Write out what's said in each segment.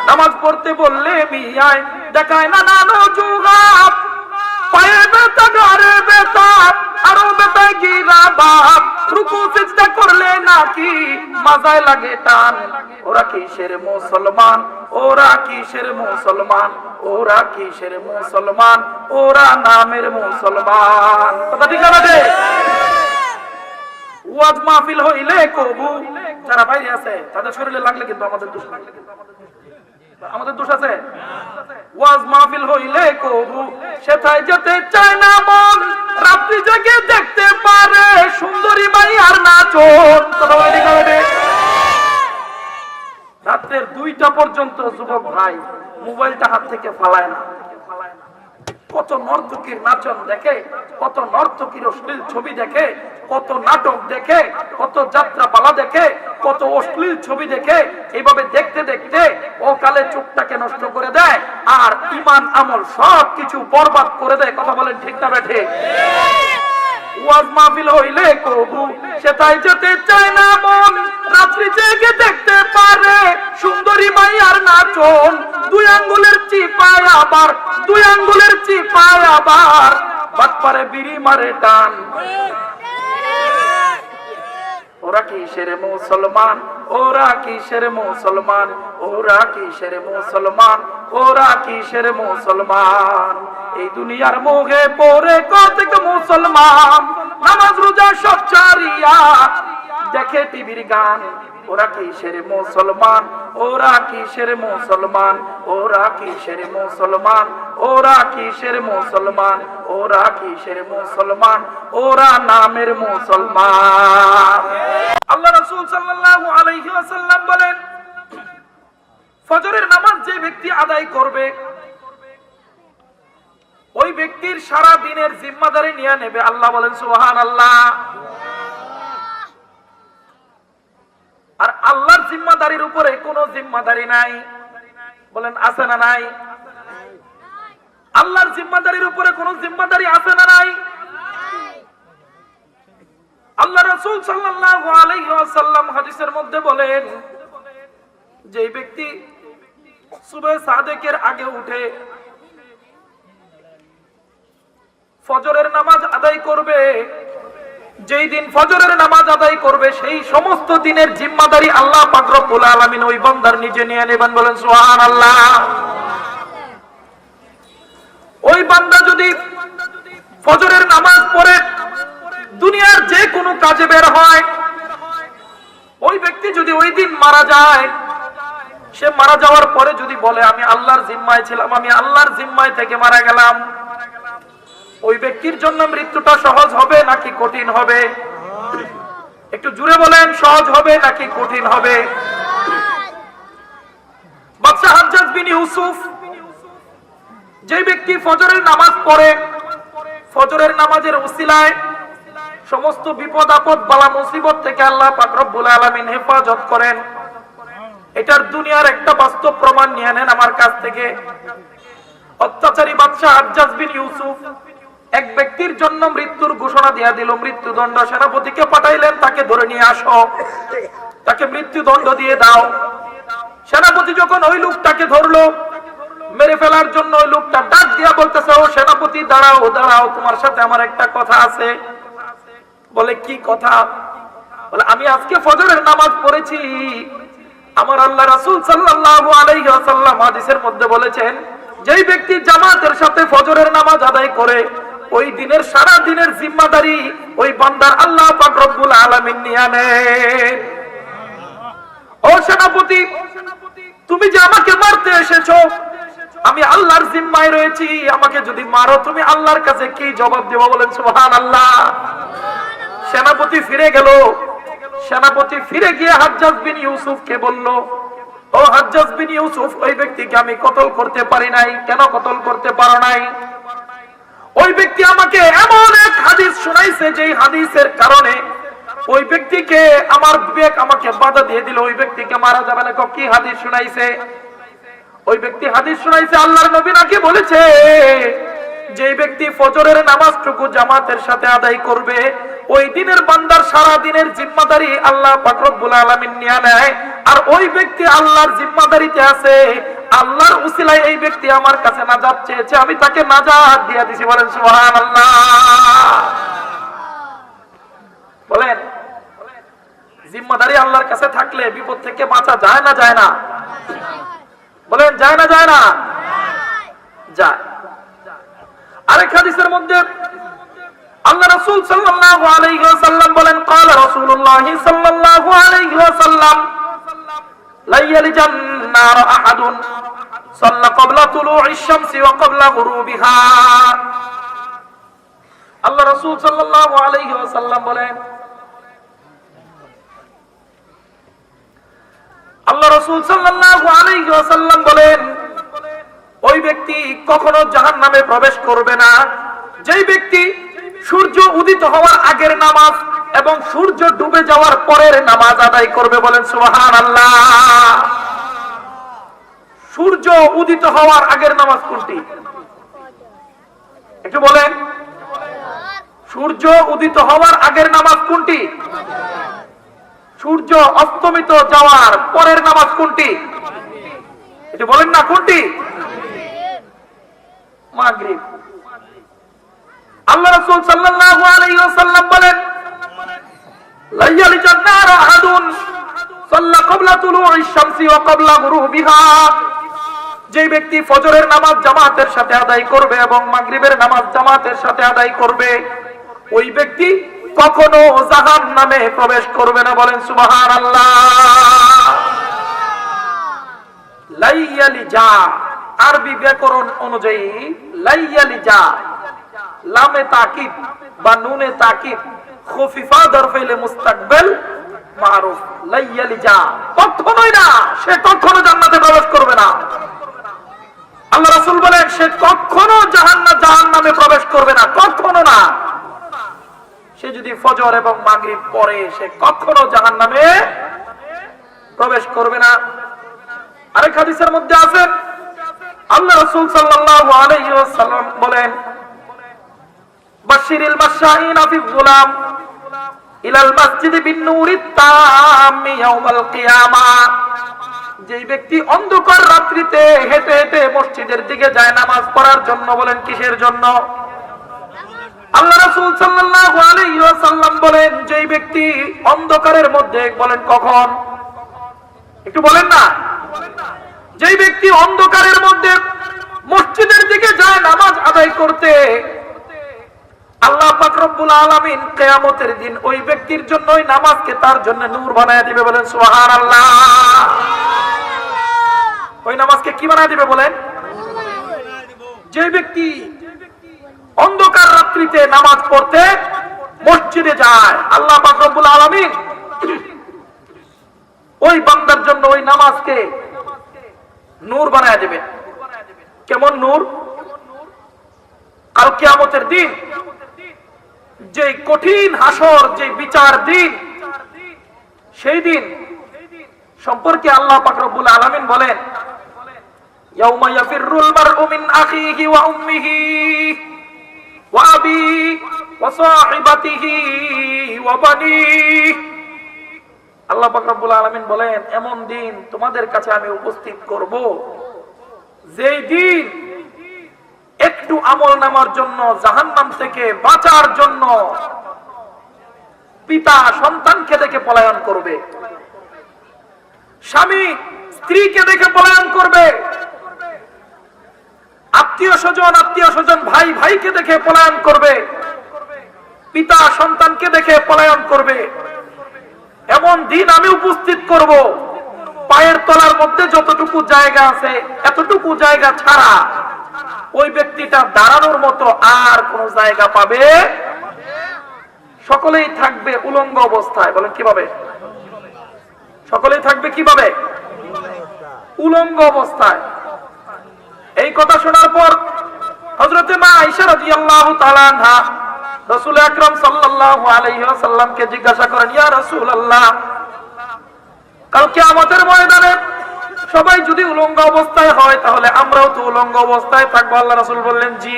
নামাজ পড়তে বললে মিয়ায় দেখায় না নানো জুগাব, পায়ে ব্যথা ঘরে ব্যথা আরো ব্যথায় গিরা বাপ, রুকু সিজদা করলে নাকি মাজায় লাগে টান। ওরা কিসের মুসলমান, ওরা কিসের মুসলমান, ওরা কিসের মুসলমান, ওরা নামের মুসলমান। কথা ঠিক আছে? ওয়াজ মাহফিল হইলে কবু যারা বাইরে আছে তাদের শরীরে লাগলে কিন্তু আমাদের দোষ নাই, আমাদের দোষ আছে। ওয়াজ মাহফিল হইলে কবু সেটাই যেতে চায় না মন, রাত্রি জেগে দেখতে পারে সুন্দরী মাই আর নাচন। রাত্রের 2টা পর্যন্ত যুবক ভাই মোবাইলটা হাত থেকে ফালায় না। কত নর্তকীর নাচন দেখে, কত নর্তকীর অশ্লীল ছবি দেখে, কত নাটক দেখে, কত যাত্রা পালা দেখে, কত অশ্লীল ছবি দেখে। এইভাবে দেখতে দেখতে ও কালে চোখটাকে নষ্ট করে দেয় আর ঈমান আমল সব কিছু বরবাদ করে দেয়। কথা বলেন ঠিক না বেঠে? ওয়াজ মাহফিল হইলে কবু সেটাই যেতে চায় না মন, রাত্রি জেগে দেখতে পারে সুন্দরী মাই আর নাচন। 2 আঙ্গুলের চিপায় আবার, 2 আঙ্গুলের চিপায় আবার বাদ পারে বিড়ি মারে টান। ওরা কিসের মুসলমান, ওরা কিসের মুসলমান, ওরা কিসের মুসলমান, ওরা কিসের মুসলমান। এই দুনিয়ার মোহে পড়ে কতক মুসলমান নামাজ রোজা সব ছাড়িয়া দেখে টিভির গান। ওরা কিসের মুসলমান, ওরা কিসের মুসলমান, ওরা কিসের মুসলমান, ওরা কিসের মুসলমান, ওরা কিসের মুসলমান, ওরা নামের মুসলমান। আল্লাহ রাসূল সাল্লাল্লাহু আলাইহি ওয়াসাল্লাম বলেন, ফজরের নামাজ যে ব্যক্তি আদায় করবে ওই ব্যক্তির সারা দিনের জিম্মাদারি নিয়ে নেবে আল্লাহ। বলেন সুবহানাল্লাহ। আর আল্লাহর জিম্মাদারির উপরে কোনো জিম্মাদারি নাই। বলেন আছে না নাই? আল্লাহর জিম্মাদারির উপরে কোনো জিম্মাদারি আছে না নাই? আল্লাহ রাসূল সাল্লাল্লাহু আলাইহি ওয়াসাল্লাম হাদিসের মধ্যে বলেন, যে ব্যক্তি সুবহ সাদেকের আগে উঠে ফজরের নামাজ আদায় করবে, যেই দিন ফজরের নামাজ আদায় করবে সেই সমস্ত দিনের জিম্মাদারি আল্লাহ পাক রব্বুল আলামিন ওই বান্দার নিজে নিয়ে নেবেন। বলেন সুবহানাল্লাহ। ওই বান্দা যদি ফজরের নামাজ পড়ে দুনিয়ার যে কোনো কাজে বের হয়, ওই ব্যক্তি যদি ওই দিন মারা যায়, সে মারা যাওয়ার পরে যদি বলে আমি আল্লাহর জিম্মায় ছিলাম, আমি আল্লাহর জিম্মায় থেকে মারা গেলাম, ওই ব্যক্তির জন্য মৃত্যুটা সহজ হবে নাকি কঠিন হবে? একটু জুড়ে বলেন, সহজ হবে নাকি কঠিন হবে? বাদশা হাজ্জাজ বিন ইউসুফ, যে ব্যক্তি ফজরের নামাজ পড়ে, ফজরের নামাজের উসিলায় সমস্ত বিপদ আপদ বালা মুসিবত থেকে আল্লাহ পাক রব্বুল আলামিন হেফাজত করেন। এটার দুনিয়ার একটা বাস্তব প্রমাণ নিয়ে নেন আমার কাছ থেকে। অত্যাচারী বাদশা হাজ্জাজ বিন ইউসুফ এক ব্যক্তির জন্য মৃত্যুর ঘোষণা দিয়া দিল, মৃত্যুদণ্ড। সেনাপতিকে পাঠাইলেন, তাকে ধরে নিয়ে আসো, তাকে মৃত্যুদণ্ড দিয়ে দাও। সেনাপতি যখন ওই লোকটাকে ধরলো মেরে ফেলার জন্য, ওই লোকটা ডাক দিয়া বলতেছে, ও সেনাপতি দাঁড়াও দাঁড়াও, তোমার সাথে আমার একটা কথা আছে। বলে কি কথা? বলে আমি আজকে ফজরের নামাজ পড়েছি, আমার আল্লাহ রাসূল সাল্লাল্লাহু আলাইহি ওয়াসাল্লাম হাদিসের মধ্যে বলেছেন, যেই ব্যক্তি জামাতের সাথে ফজরের নামাজ আদায় করে ওই দিনের সারা দিনের জিম্মাদারি ওই বান্দার আল্লাহ পাক রব্বুল আলামিন নিয়ে নেন। ও সেনাপতি, তুমি যে আমাকে মারতে এসেছো, আমি আল্লাহর জিম্মায় রয়েছি, আমাকে যদি মারো তুমি আল্লাহর কাছে কি জবাব দেব? বলেন সুবহানাল্লাহ। সেনাপতি ফিরে গেল। সেনাপতি ফিরে গিয়ে হাজ্জাজ বিন ইউসুফকে বলল, ও হাজ্জাজ বিন ইউসুফ, ওই ব্যক্তিকে আমি কতল করতে পারি নাই। কেন কতল করতে পারো নাই? ওই ব্যক্তি আমাকে এমন এক হাদিস শোনাইছে, যে হাদিসের কারণে ওই ব্যক্তিকে আমার বিবেক আমাকে বাধা দিয়ে দিল, ওই ব্যক্তিকে মারা যাবে না। কি হাদিস শোনাইছে? ওই ব্যক্তি হাদিস শোনাইছে, আল্লাহর নবী নাকি বলেছে, যে ব্যক্তি ফজরের নামাজটুকু জামাতের সাথে আদায় করবে ওই দিনের বান্দার সারা দিনের জিম্মাদারি আল্লাহ পাক রব্বুল আলামিন নিয়ে নেয়। আর ওই ব্যক্তি আল্লাহর জিম্মাদারিতে আছে, উসিলায় এই ব্যক্তি আমার কাছে নাজাত চেয়েছে, আমি তাকে নাজাত দিয়ে দিছি। বলেন সুবহানাল্লাহ। বলেন, জিম্মাদারি আল্লাহর কাছে থাকলে বিপদ থেকে বাঁচা যায় না যায় না? বলেন, যায় না যায় না? যায়। আরেক হাদিসের মধ্যে আল্লাহ রাসূল সাল্লাল্লাহু আলাইহি ওয়াসাল্লাম বলেন, قال رسول الله صلى الله عليه وسلم لا يلج النار احد صلى قبل طلوع الشمس وقبل غروبها। আল্লাহ রাসূল সাল্লাল্লাহু আলাইহি ওয়াসাল্লাম বলেন, আল্লাহ রাসূল সাল্লাল্লাহু আলাইহি ওয়াসাল্লাম বলেন, ওই ব্যক্তি কখনো জাহান্নামে প্রবেশ করবে না যেই ব্যক্তি সূর্য উদিত হওয়ার আগের নামাজ এবং সূর্য ডুবে যাওয়ার পরের নামাজ আদায় করবে। বলেন সুবহানাল্লাহ। সূর্য উদিত হওয়ার আগের নামাজ কোনটি? একটু বলেন, সূর্য উদিত হওয়ার আগের নামাজ কোনটি? সূর্য অস্তমিত যাওয়ার পরের নামাজ কোনটি? একটু বলেন না, কোনটি? মাগরিব। আল্লাহ রাসূল সাল্লাল্লাহু আলাইহি ওয়াসাল্লাম বলেন, লা ইয়ালিজান নার আহাদুন সাল্লা ক্বাবলা তুলুইশ শামসি ওয়া ক্বাবলা গুরুবিহা। যে ব্যক্তি ফজরের নামাজ জামাতের সাথে আদায় করবে এবং মাগরিবের নামাজ জামাতের সাথে আদায় করবে, ওই ব্যক্তি কখনো জাহান্নামে প্রবেশ করবে না। বলেন সুবহানাল্লাহ। লা ইয়ালিজা আরবি ব্যাকরণ অনুযায়ী লা ইয়ালিজা লামে তাকিদ বা নুনে তাকিদ খুফিফা দরফেলে মুস্তাকবিল মারুফ। লা ইয়ালিজা কখনোই না, সে কখনো জান্নাতে প্রবেশ করবে না। আল্লাহ রাসূল বলেন, সে কখনো জাহান্নামে প্রবেশ করবে না, কখনো না। সে যদি ফজর এবং মাগরিব পড়ে, সে কখনো জাহান্নামে প্রবেশ করবে না। আরেক হাদিসের মধ্যে আছে, আল্লাহ রাসূল সাল্লাল্লাহু আলাইহি ওয়াসাল্লাম বলেন, বাশশিরিল মাশাইনা ফিল যুলাম ইলাল মাসজিদ বিন নূরিত তাম্মি ইয়াউমাল কিয়ামা। যেই ব্যক্তি অন্ধকার রাত্রিতে হেঁটে হেঁটে মসজিদের দিকে যায় নামাজ পড়ার জন্য, বলেন কিসের জন্য? আল্লাহ রাসূল সাল্লাল্লাহু আলাইহি ওয়াসাল্লাম বলেন, যেই ব্যক্তি অন্ধকারের মধ্যে, বলেন কখন? একটু বলেন না। যেই ব্যক্তি অন্ধকারের মধ্যে মসজিদের দিকে যায় নামাজ আদায় করতে, আল্লাহ পাক রব্বুল আলামিন কিয়ামতের দিন ওই ব্যক্তির জন্য ওই নামাজকে তার জন্য নূর বানায় দিবে। বলেন সুবহানাল্লাহ। ওই নামাজকে কি বানায় দিবে? বলেন, যে ব্যক্তি অন্ধকার রাত্রিতে নামাজ পড়তে মসজিদে যায়, আল্লাহ পাক রব্বুল আলামিন ওই বান্দার জন্য ওই নামাজকে নূর বানায় দিবেন। কেমন নূর? কাল কিয়ামতের দিন, যে কঠিন হাসর, যে বিচার দিন, সেই দিন সম্পর্কে আল্লাহ পাক রব্বুল আলামিন বলেন, ইয়াউমা ইয়াফিরুল মারউ মিন আখিহি ওয়া উম্মিহি ওয়া আবিহি ওয়া সাহিবাতিহি ওয়া বানিহি। আল্লাহ পাক রব্বুল আলামিন বলেন, এমন দিন তোমাদের কাছে আমি উপস্থিত করব, যেই দিন একটু আমল নামার জন্য, জাহান্নাম থেকে বাঁচার জন্য পিতা সন্তানকে দেখে পলায়ন করবে, স্বামী স্ত্রীকে দেখে পলায়ন করবে, আত্মীয় স্বজন ভাই ভাইকে দেখে পলায়ন করবে, পিতা সন্তানকে দেখে পলায়ন করবে। এমন দিন আমি উপস্থিত করব, পায়ের তলার মধ্যে যতটুকু জায়গা আছে এতটুকু জায়গা ছাড়া ওই ব্যক্তিটা দাঁড়ানোর মতো আর কোন জায়গা পাবে? সকলেই থাকবে উলঙ্গ অবস্থায়। বলেন কিভাবে? সকলেই থাকবে কিভাবে? উলঙ্গ অবস্থায়। এই কথা শোনার পর হযরতে মা আয়েশা রাদিয়াল্লাহু তাআলা আনহা রাসূল আকরাম সাল্লাল্লাহু আলাইহি ওয়াসাল্লামকে জিজ্ঞাসা করেন, ইয়া রাসূলুল্লাহ, কাল কিয়ামতের ময়দানে সবাই যদি উলঙ্গ অবস্থায় হয়, তাহলে আমরাও তো উলঙ্গ অবস্থায় থাকবো? আল্লাহ রাসূল বললেন, জি।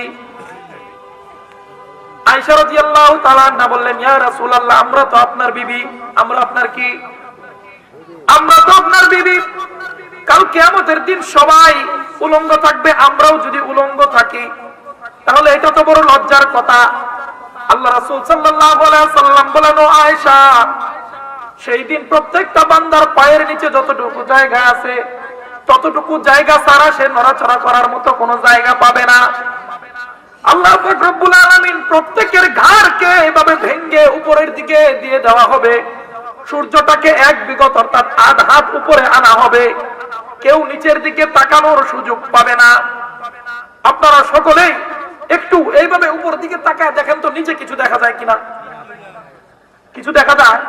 আয়েশা রাদিয়াল্লাহু তাআলা আনহা বললেন, ইয়া রাসূলুল্লাহ, আমরা তো আপনার বিবি। আমরা আপনার কি? আমরা তো আপনার বিবি। কাল কিয়ামতের দিন সবাই উলঙ্গ থাকবে, আমরাও যদি উলঙ্গ থাকি তাহলে এটা তো বড় লজ্জার কথা। আল্লাহ রাসূল সাল্লাল্লাহু আলাইহি ওয়াসাল্লাম বলেন, ও আয়েশা, সেই দিন প্রত্যেকটা বান্দার পায়ের নিচে যতটুকু জায়গা আছে ততটুকু জায়গা ছাড়া সে নড়াচড়া করার মতো কোনো জায়গা পাবে না। আল্লাহ পাক রব্বুল আলামিন প্রত্যেকের ঘাড়কে এভাবে ভেঙে উপরের দিকে দিয়ে দেওয়া হবে, সূর্যটাকে এক বিগত অর্থাৎ আধ হাত উপরে আনা হবে, কেউ নিচের দিকে তাকানোর সুযোগ পাবে না। আপনারা সকলেই একটু এইভাবে উপর দিকে তাকায় দেখেন তো নিচে কিছু দেখা যায় কিনা। কিছু দেখা যায়?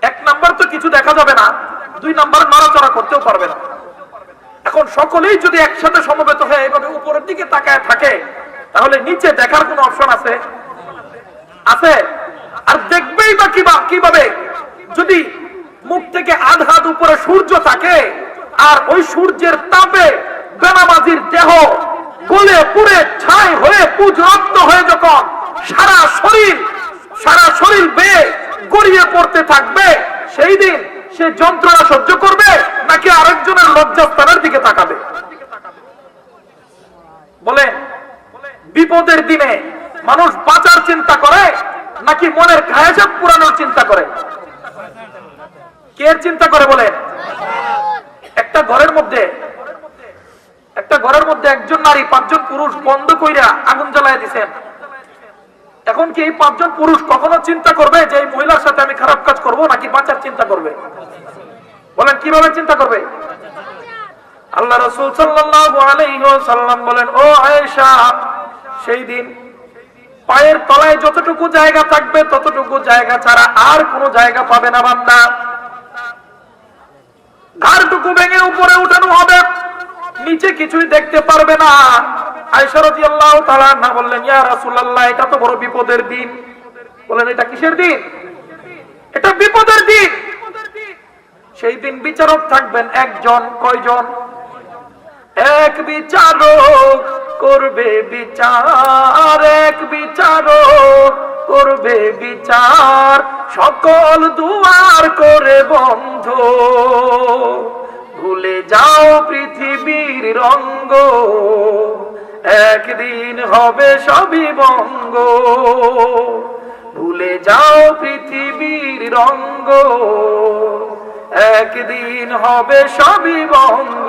এক নাম্বার তো কিছু দেখা যাবে না, দুই নাম্বার নড়াচড়া করতেও পারবে না। এখন সকলেই যদি একসাথে সমবেত হয়ে এইভাবে উপরের দিকে তাকায় থাকে তাহলে নিচে দেখার কোনো অপশন আছে? আছে? আর দেখবেই বা কিভাবে যদি মুখ থেকে আধ হাত উপরে সূর্য থাকে আর ওই সূর্যের তাপে বেনামাজির দেহ গলে পুড়ে ছাই হয়ে পুজরক্ত হয়ে যখন সারা শরীর বেয়ে গড়িয়ে পড়তে থাকবে, সেই দিন সে যন্ত্রণা সহ্য করবে নাকি আরেকজনের লজ্জাস্থানের দিকে তাকাবে? বলেন, বিপদের দিনে মানুষ বাঁচার চিন্তা করে নাকি মনের খায়াসাত পুরানোর চিন্তা করে? কে চিন্তা করে বলেন? একটা ঘরের মধ্যে একজন নারী 5 জন পুরুষ বন্ধ কইরা আগুন জ্বালায় দিচ্ছেন। এখন কি এই 5 জন পুরুষ কখনো চিন্তা করবে যে এই মহিলার সাথে আমি খারাপ কাজ করব নাকি বাঁচার চিন্তা করবে? বলেন কিভাবে চিন্তা করবে? আল্লাহ রাসূল সাল্লাল্লাহু আলাইহি ওয়াসাল্লাম বলেন, ও আয়েশা, সেই দিন পায়ের তলায় যতটুকু জায়গা থাকবে ততটুকু জায়গা ছাড়া আর কোনো জায়গা পাবে না বান্দা। ঘাড়টুকু ভেঙে উপরে উঠানো হবে, নিচে কিছুই দেখতে পারবে না। আয়েশা রাদিয়াল্লাহু তাআলা আনহা বললেন, ইয়া রাসূলুল্লাহ, এটা তো বড় বিপদের দিন। বলেন, এটা কিসের দিন? এটা বিপদের দিন। সেই দিন বিচারক থাকবেন একজন। কয়জন? এক বিচারক করবে বিচার, এক বিচারক করবে বিচার, সকল দুয়ার করে বন্ধ। ভুলে যাও পৃথিবীর রঙ্গ, একদিন হবে সবই ভঙ্গ। ভুলে যাও পৃথিবীর রঙ্গ, একদিন হবে সবই ভঙ্গ।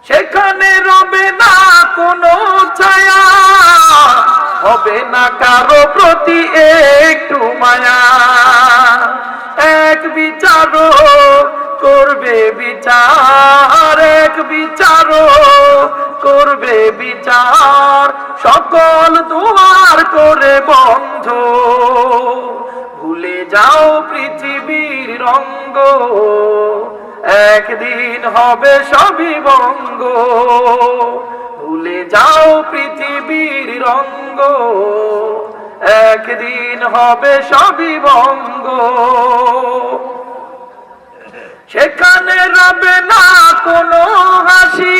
সেখানে রবে না কোনো ছায়া, হবে না কারো প্রতি একটু মায়া। এক বিচারক করবে বিচার, এক বিচারক করবে বিচার, সকল দুয়ার করে বন্ধ। ভুলে যাও পৃথিবীর রঙ্গ, একদিন হবে সবই ভঙ্গ। ভুলে যাও পৃথিবীর রঙ্গ, একদিন হবে সবই ভঙ্গ। সেখানে রবে না কোনো হাসি,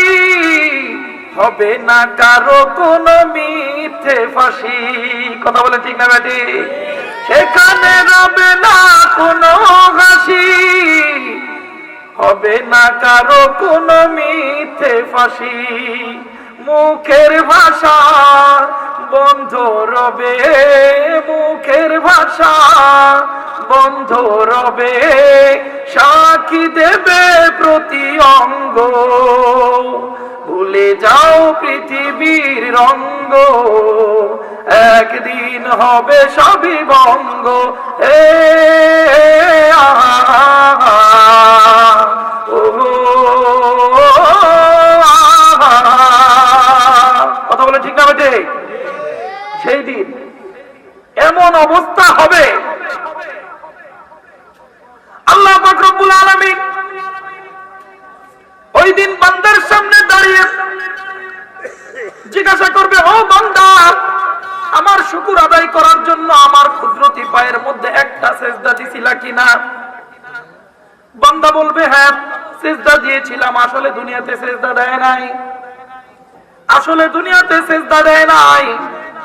হবে না কারো কোনো মিথ্যে ফাঁসি। কথা বলে ঠিক না বেটি? সেখানে রবে না কোনো হাসি, হবে না কারো কোনো মিথ্যে ফাঁসি। মুখের ভাষা বন্ধ রবে, মুখের ভাষা বন্ধ রবে, সাক্ষী দেবে প্রতি অঙ্গ। ভুলে যাও পৃথিবীর রঙ্গ, একদিন হবে সবই ভঙ্গ। কথা বলে ঠিক না বেটে? সেই দিন এমন অবস্থা হবে, আল্লাহ পাক রব্বুল আলামিন ওই দিন বান্দার সামনে দাঁড়িয়ে জিজ্ঞাসা করবে, ও বান্দা, আমার শুকর আদায় করার জন্য আমার কুদরতি পায়ের মধ্যে একটা সিজদা দিছিলা কিনা? বান্দা বলবে, হ্যাঁ সিজদা দিয়েছিলাম। আসলে দুনিয়াতে সিজদা দেয় নাই, আসলে দুনিয়াতে সিজদা দেয় নাই।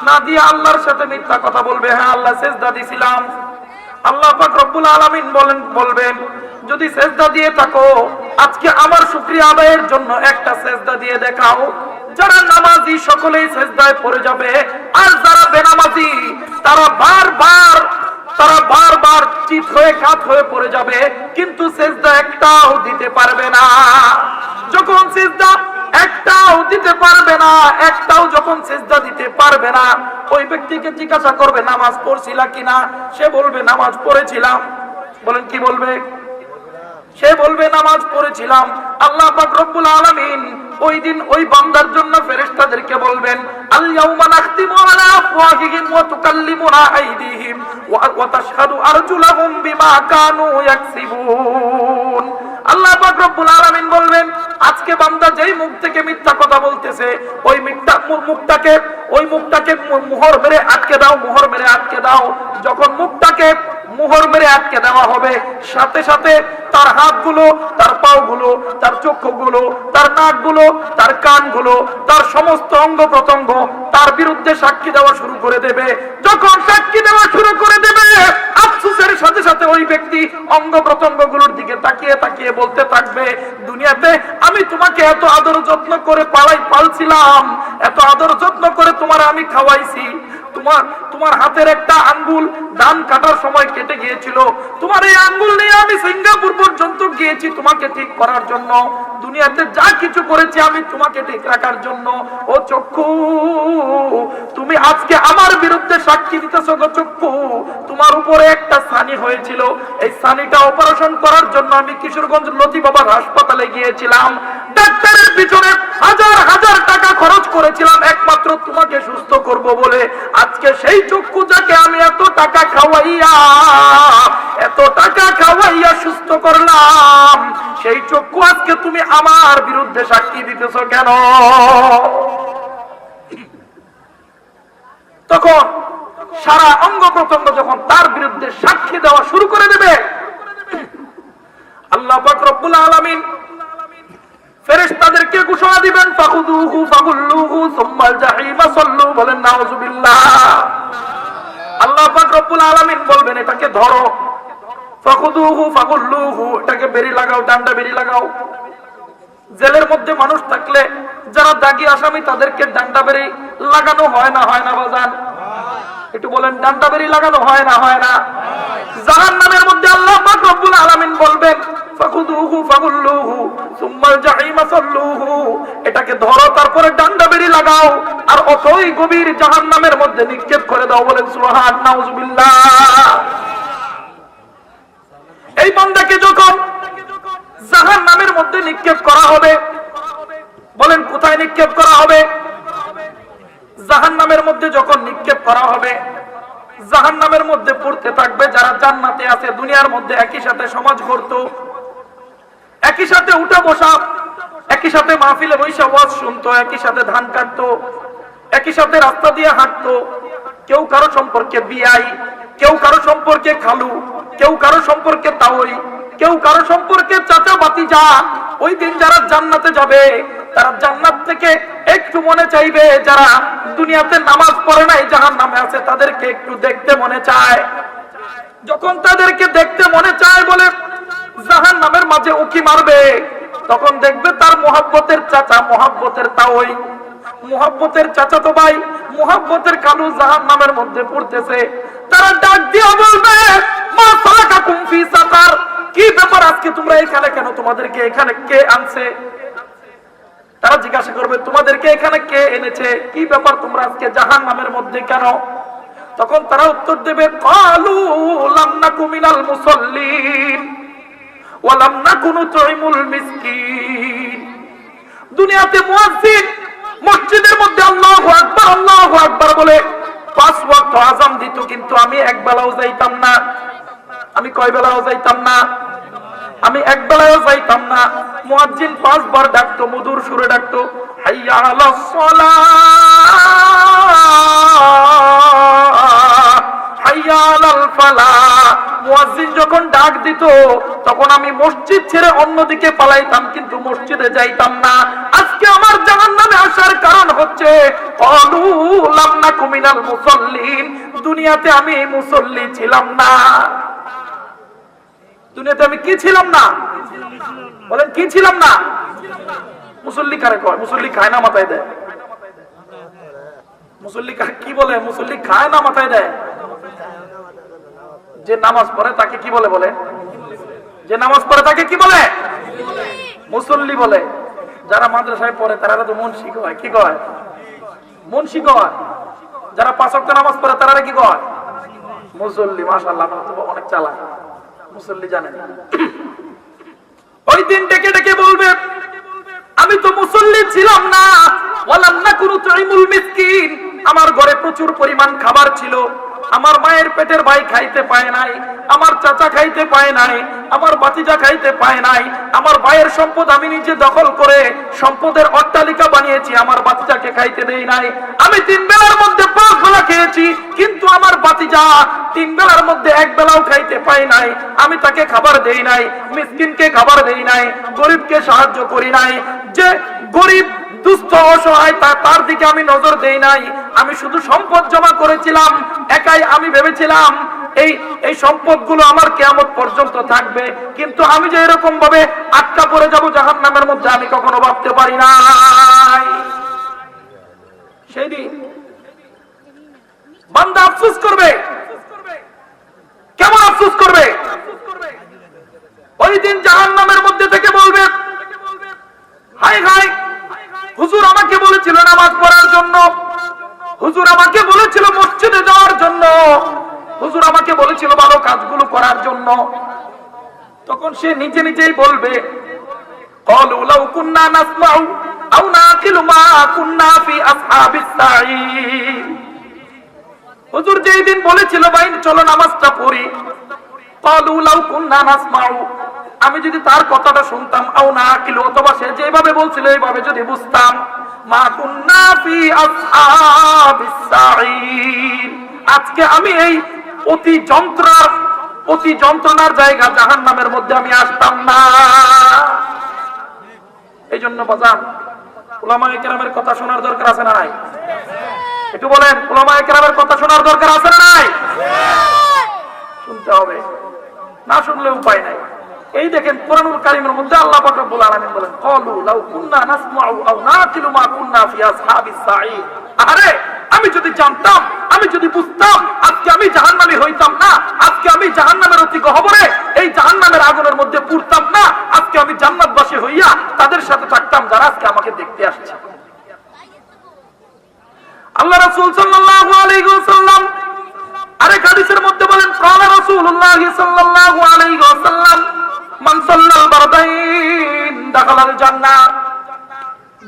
না দিয়ে আল্লাহর সাথে মিথ্যা কথা বলবে, হ্যাঁ আল্লাহ সিজদা দিছিলাম। আল্লাহ পাক রব্বুল আলামিন বলবেন যদি সেজদা দিয়ে থাকো আজকে আমার শুকরিয়া আদায়ের জন্য একটা সেজদা দিয়ে দেখাও। যারা নামাজি সকলেই সেজদায় পড়ে যাবে, আর যারা বেনামাজি তারা বারবার চিত হয়ে কাত হয়ে পড়ে যাবে, কিন্তু সেজদা একটাও দিতে পারবে না। যখন সেজদা একটাও দিতে পারবে না, একটাও যখন সেজদা দিতে পারবে না, ওই ব্যক্তিকে জিজ্ঞাসা করবে নামাজ পড়ছিলা কিনা, সে বলবে নামাজ পড়েছিলাম। বলেন কি বলবে? সে বলবে নামাজ পড়েছিলাম। আল্লাহ পাক রব্বুল আলামিন ওই দিন ওই বান্দার জন্য ফেরেশতাদেরকে বলবেন আল ইয়াউমা নাখতিমু আলা আফওয়াহিহিম ওয়া তুকাল্লিমুনা আইদিহিম ওয়া তাশহাদু আরজুলাহুম বিমা কানু ইয়াকসিবুন। আল্লাহ পাক রব্বুল আলামিন বলবেন আজকে বান্দা যেই মুখ থেকে মিথ্যা কথা বলতেছে ওই মুখটাকে মোহর মেরে আটকে দাও। যখন মুখটাকে মোহর মেরে আটকে দেওয়া হবে, সাথে সাথে তার হাতগুলো, তার পাগুলো, তার চক্ষুগুলো, তার নাকগুলো, তার কানগুলো, তার সমস্ত অঙ্গ প্রত্যঙ্গ তার বিরুদ্ধে সাক্ষী দেওয়া শুরু করে দেবে। যখন সাক্ষী দেওয়া শুরু করে দেবে, আফসোসের সাথে সাথে ওই ব্যক্তি অঙ্গ প্রত্যঙ্গ গুলোর দিকে তাকিয়ে বলতে থাকবে দুনিয়াতে আমি তোমাকে এত আদর যত্ন করে পালছিলাম, এত আদর যত্ন করে তোমার আমি খাওয়াইছি, তোমার হাতের একটা আঙ্গুল ধান কাটার সময় কেটে গিয়েছিল, তোমার এই আঙ্গুল নিয়ে আমি সিঙ্গাপুর পর্যন্ত গিয়েছি তোমাকে ঠিক করার জন্য, দুনিয়াতে যা কিছু করেছি আমি তোমাকে ঠিক রাখার জন্য। ও চক্ষু, তুমি আজকে আমার বিরুদ্ধে সাক্ষী দিতেছ গো চক্ষু। তোমার উপরে একটা ছানি হয়েছিল, এই ছানিটা অপারেশন করার জন্য আমি কিশোরগঞ্জ লতি বাবার হাসপাতালে গিয়েছিলাম, ডাক্তারের পিছনে হাজার টাকা খরচ করেছিলাম একমাত্র তোমাকে সুস্থ করব বলে। আজকে সেই চক্ষু যাকে আমি এত টাকা খাওয়াইয়া সুস্থ করলাম, সেই চক্ষু আজকে তুমি আমার বিরুদ্ধে সাক্ষী দিতেছ কেন? তখন সারা অঙ্গ প্রত্যঙ্গ যখন তার বিরুদ্ধে সাক্ষী দেওয়া শুরু করে দেবে, আল্লাহ পাক রব্বুল আলামিন ফেরেশতাদেরকে ঘোষণা দিবেন ফাখুদুহু ফাগুল্লুহু সুম্মাল জাহিমা সাল্লু। বলেন নাউযুবিল্লাহ। আল্লাহ পাক রব্বুল আলামিন বলবেন এটাকে ধরো, ফাখুদুহু ফাগুল্লুহু, এটাকে বেরি লাগাও, ডান্ডা বেরি লাগাও। জেলের মধ্যে মানুষ থাকলে যারা দাগী আসামি তাদেরকে ডান্ডা বেরি লাগানো হয় না বাজান? একটু বলেন ডান্ডা বেরি লাগানো হয় না? জাহান্নামের মধ্যে আল্লাহ পাক রব্বুল আলামিন বলবেন ফাখুদুহু ফাগুল্লুহু সুম্মাল জাহিমা সাল্লুহু, এটাকে ধরো তারপরে ডান্ডা বেরি লাগাও আর অতই গভীর জাহান্নামের মধ্যে নিক্ষেপ করে দাও। বলেন সুবহান নাউযুবিল্লাহ। এই বান্দাকে যখন জাহান্নামের মধ্যে নিক্ষেপ করা হবে, বলেন কোথায় নিক্ষেপ করা হবে? জাহান্নামের মধ্যে যখন নিক্ষেপ করা হবে, জাহান্নামের মধ্যে পড়তে থাকবে যারা জান্নাতে আছে, দুনিয়ার মধ্যে একই সাথে সমাজ করত, একই সাথে উঠা বসা, একই সাথে মাহফিলে বৈশা ওয়াজ শুনতো, একই সাথে ধান কাটতো, একই সাথে রাস্তা দিয়ে হাঁটতো। কেউ কারো সম্পর্কে বিয়াই, কেউ কারো সম্পর্কে খালু, কেউ কারো সম্পর্কে তাওই, কেউ কারো সম্পর্কে চাচা ভাতিজা। ওই দিন যারা জান্নাতে যাবে তারা জান্নাত থেকে একটু মনে চাইবে যারা দুনিয়াতে নামাজ পড়ে নাই জাহান্নামে আছে তাদেরকে একটু দেখতে মনে চায়। যখন তাদেরকে দেখতে মনে চায় বলে জাহান্নামের মাঝে উকি মারবে, তখন দেখবে তার মুহাব্বতের চাচা, মুহাব্বতের তাওই, মুহাব্বতের চাচাতো ভাই, মুহাব্বতের খালু জাহান্নামের মধ্যে পড়তেছে। তারা ডাক দিয়ে বলবে মা সালাকাকুম ফি সাকার, কি ব্যাপার আজকে তোমরা এখানে কেন? তোমাদেরকে এখানে কে আনছে? তারা জিজ্ঞাসা করবে তোমাদেরকে এখানে কে এনেছে? কি ব্যাপার তোমরা আজকে জাহান্নামের মধ্যে কেন? তখন তারা উত্তর দেবে ক্বালু লাম নাকু মিনাল মুসাল্লিন ওয়া লাম নাকু নুতঈমুল মিসকিন। দুনিয়াতে মুয়াজ্জিন মসজিদের মধ্যে আল্লাহু আকবার বলে 5 ওয়াক্ত আযান দিত, কিন্তু আমি এক বেলাও যাইতাম না। আমি কয় বেলাও যাইতাম না? আমি এক বেলাও যাইতাম না। মুয়াজ্জিন 5 বার ডাকতো, মধুর সুরে ডাকতো হাইয়া আলাস সালাহ হাইয়া আলাল ফালাহ। মুয়াজ্জিন যখন ডাক দিত তখন আমি মসজিদ ছেড়ে অন্যদিকে পালাইতাম, কিন্তু মসজিদে যাইতাম না। আজকে আমার জাহান্নামে আসার কারণ হচ্ছে ক্বালু লাম নাকু মিনাল মুসাল্লিন, দুনিয়াতে আমি মুসল্লি ছিলাম না। দুনিয়াতে আমি কি ছিলাম না? বলেন কি ছিলাম না? মুসল্লি কারে কয়? মুসল্লি খায় না মাথায় দেয়? মুসল্লি কি বলে? মুসল্লি খায় না মাথায় দেয়? যে নামাজ পড়ে তাকে কি বলে? বলে যে নামাজ পড়ে তাকে কি বলে? মুসল্লি বলে। যারা মাদ্রাসায় পড়ে তারা তো মুন্সি কয়। কি কয়? মুন্সি কয়। যারা 5 ওয়াক্ত নামাজ পড়ে তারা কি কয়? মুসল্লি। মাশাআল্লাহ, অনেক চালাক। মুসল্লি জানেন। ওই দিন ডেকে ডেকে বলবে, আমি তো মুসল্লি ছিলাম না, ওয়ালাম নাকুনু তুইমুল মিসকিন। আমার ঘরে প্রচুর পরিমাণ খাবার ছিল, আমার মায়ের পেটের ভাই খাইতে পায় নাই, আমার চাচা খাইতে পায় নাই, আমার ভাতিজা খাইতে পায় নাই। আমার ভাইয়ের সম্পদ আমি নিজে দখল করে সম্পদের অট্টালিকা বানিয়েছি, আমার ভাতিজাকে খাইতে দেই নাই। আমি 3 বেলার মধ্যে 5 বেলা খেয়েছি, কিন্তু আমার ভাতিজা 3 বেলার মধ্যে 1 বেলাও খাইতে পায় নাই। আমি তাকে খাবার দেই নাই, মিসকিনকে খাবার দেই নাই, গরিবকে সাহায্য করি নাই। যে গরিব দুস্থ অসহায় তার দিকে আমি নজর দেই নাই। আমি শুধু সম্পদ জমা করেছিলাম, একাই আমি ভেবেছিলাম এই সম্পদগুলো আমার কিয়ামত পর্যন্ত থাকবে, কিন্তু আমি যে এরকম ভাবে আটকা পড়ে যাব জাহান্নামের মধ্যে আমি কখনো ভাবতে পারি নাই। সেই দিন বান্দা আফসোস করবে। কেমন আফসোস করবে? ওই দিন জাহান্নামের মধ্যে থেকে বলবে, হায় হায়, হুজুর আমাকে বলেছিল নামাজ পড়ার জন্য, হুজুর আমাকে বলেছিল মসজিদে যাওয়ার জন্য, হুজুর আমাকে বলেছিল ভালো কাজগুলো করার জন্য। তখন সে নিজে নিজেই বলবে, ক্বালু লাউ কুন্না নাসমাউ আও নাকিলু মা কুন্না ফি আসহাবিস সাঈর। হুজুর যেই দিন বলেছিল ভাই চলো নামাজটা পড়ি, ক্বালু লাউ কুন্না নাসমাউ, আমি যদি তার কথাটা শুনতাম, আও নাকিলু, অথবা সে যেভাবে বলছিল এইভাবে যদি বুঝতাম, মা কুন্না ফি আসহাবিস সাঈর, আজকে আমি এই অতি যন্ত্রণার জায়গা জাহান্নামের মধ্যে আমি আসতাম না। এই জন্য বাজান, উলামায়ে কেরামের কথা শোনার দরকার আছে না নাই? একটু বলেন, উলামায়ে কেরামের কথা শোনার দরকার আছে না নাই? শুনতে হবে, না শুনলে উপায় নাই। এই দেখেন কোরআনুল কারীমের মধ্যে আল্লাহ পাক রব্বুল আলামিন বলেন, ক্বালু লাউ কুন্না নাসমাউ আও নাকিলু মা কুন্না ফি আসহাবিস সাঈর। আরে আমি যদি জানতাম, আমি যদি বুঝতাম, আজকে আমি জাহান্নামী হইতাম না, আজকে আমি জাহান্নামের অতি গহ্বরে এই জাহান্নামের আগুনের মধ্যে পুড়তাম না, আজকে আমি জান্নাতবাসী হইয়া তাদের সাথে থাকতাম যারা আজকে আমাকে দেখতে আসছে। আল্লাহ রাসূল সাল্লাল্লাহু আলাইহি ওয়াসাল্লাম আরেক হাদিসের মধ্যে বলেন, ক্বালা রাসূলুল্লাহ সাল্লাল্লাহু আলাইহি ওয়াসাল্লাম, মান সাল্লাল বারদাইন দাখালাল জান্নাহ।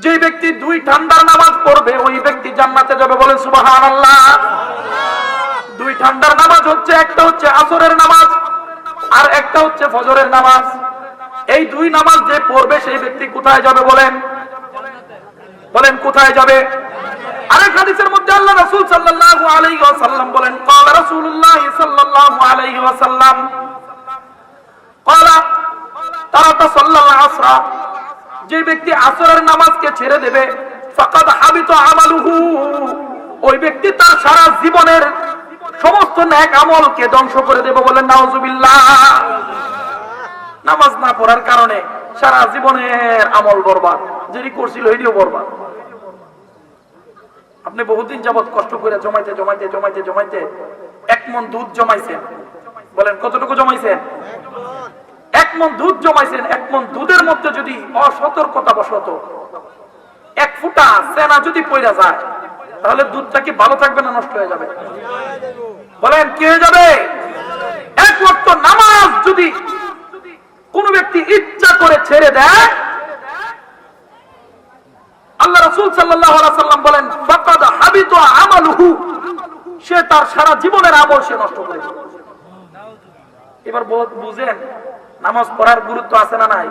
যে ব্যক্তি 2 ঠান্ডার নামাজ পড়বে ওই ব্যক্তি জান্নাতে যাবে। বলেন সুবহানাল্লাহ। 2 ঠান্ডার নামাজ হচ্ছে, একটা হচ্ছে আসরের নামাজ আর একটা হচ্ছে ফজরের নামাজ। এই 2 নামাজ যে পড়বে সেই ব্যক্তি কোথায় যাবে? বলেন বলেন কোথায় যাবে? আরেক হাদিসের মধ্যে আল্লাহ রাসূল সাল্লাল্লাহু আলাইহি ওয়াসাল্লাম বলেন, ক্বালা রাসূলুল্লাহ সাল্লাল্লাহু আলাইহি ওয়াসাল্লাম, ক্বালা তারাকা সাল্লাল আসরা, যে ব্যক্তি আসরের নামাজকে ছেড়ে দেবে, ফাকাদ হাবিতা আমালুহু, ওই ব্যক্তি তার সারা জীবনের সমস্ত নেক আমলকে ধ্বংস করে দেবে। বলেন নাউজুবিল্লাহ। নামাজ না পড়ার কারণে সারা জীবনের আমল বরবাদ, যেটি করছিল এটিও বরবাদ। আপনি বহুদিন যাবত কষ্ট করে জমাইতে জমাইতে জমাইতে জমাইতে 1 মণ দুধ জমাইছেন। বলেন কতটুকু জমাইছেন? 1 মণ দুধ জমাইছেন। 1 মণ দুধের মধ্যে যদি অসতর্কতা বশত 1 ফোঁটা সেনা যদি পড়ে যায়, তাহলে দুধটা কি ভালো থাকবে না নষ্ট হয়ে যাবে? বলেন কি হয়ে যাবে? 1 ওয়াক্ত নামাজ যদি কোন ব্যক্তি ইচ্ছা করে ছেড়ে দেয়, আল্লাহ রাসূল সাল্লাল্লাহু আলাইহি ওয়াসাল্লাম বলেন, ফাকাদ হাবিতা আমালুহু, সে তার সারা জীবনের আমল সে নষ্ট করে দেবে। এবার বুঝেন নামাজ পড়ার গুরুত্ব আছে না নাই?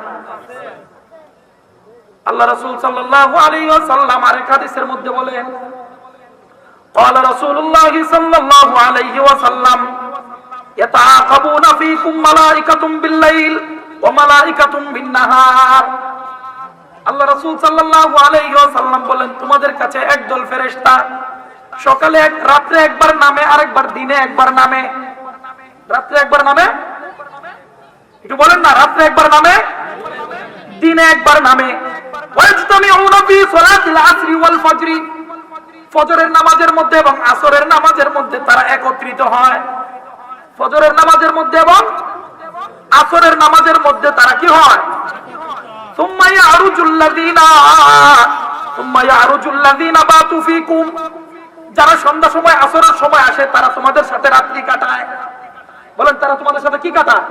আল্লাহ রাসূল সাল্লাল্লাহু আলাইহি ওয়াসাল্লাম আরেক হাদিসের মধ্যে বলেন, ক্বালা রাসূলুল্লাহ সাল্লাল্লাহু আলাইহি ওয়াসাল্লাম, ইয়াতাআকাবুনা ফীকুম মালাইকাতুম বিল-লাইল ওয়া মালাইকাতুম বিন-নাহার। আল্লাহ রাসূল সাল্লাল্লাহু আলাইহি ওয়াসাল্লাম বলেন, তোমাদের কাছে একদল ফেরেশতা সকালে রাতে একবার নামে, আরেকবার দিনে একবার নামে। রাতে একবার নামে, একটু বলেন না, রাত্রে একবার নামে, দিনে একবার নামে। ওয়াজতামিউনা ফি সালাতিল আসরি ওয়াল ফজরি, ফজরের নামাজের মধ্যে এবং আসরের নামাজের মধ্যে তারা একত্রিত হয়। ফজরের নামাজের মধ্যে এবং আসরের নামাজের মধ্যে তারা কি হয়? সুম্মা ইয়ারুজুল লাযিনা বাতু ফীকুম, যারা সন্ধ্যা সময় আসরের সময় আসে তারা তোমাদের সাথে রাত্রি কাটায়। বলেন, তারা তোমাদের সাথে কি কাটায়?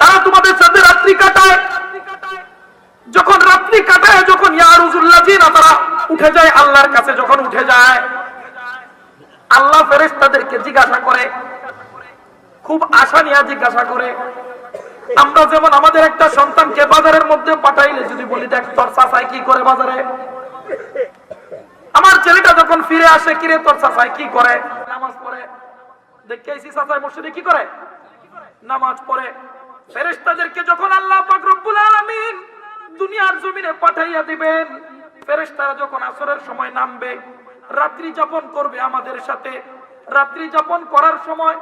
তারা তোমাদের সাথে রাত্রি কাটায়। যখন রাত্রি কাটায়, যখন ইয়ারুজুল লাযিনা, তারা উঠে যায় আল্লাহর কাছে। যখন উঠে যায়, আল্লাহ ফেরেশতাদেরকে জিজ্ঞাসা করে, খুব আশা নিয়ে জিজ্ঞাসা করে। আমরা যেমন আমাদের একটা সন্তানকে বাজারের মধ্যে পাঠাইলে যদি বলি, দেখ তোর চাচাই কি করে বাজারে, আমার ছেলেটা যখন ফিরে আসে, কিরে তোর চাচাই কি করে, নামাজ পড়ে। দেখতে আইছি চাচাই মসজিদে কি করে, নামাজ পড়ে। ফেরেশতাদেরকে যখন আল্লাহ পাক রব্বুল আলামিন দুনিয়ার জমিনে পাঠাইয়া দিবেন, ফেরেশতারা যখন আসরের সময় নামবে, রাত্রি যাপন করবে আমাদের সাথে। রাত্রি যাপন করার সময়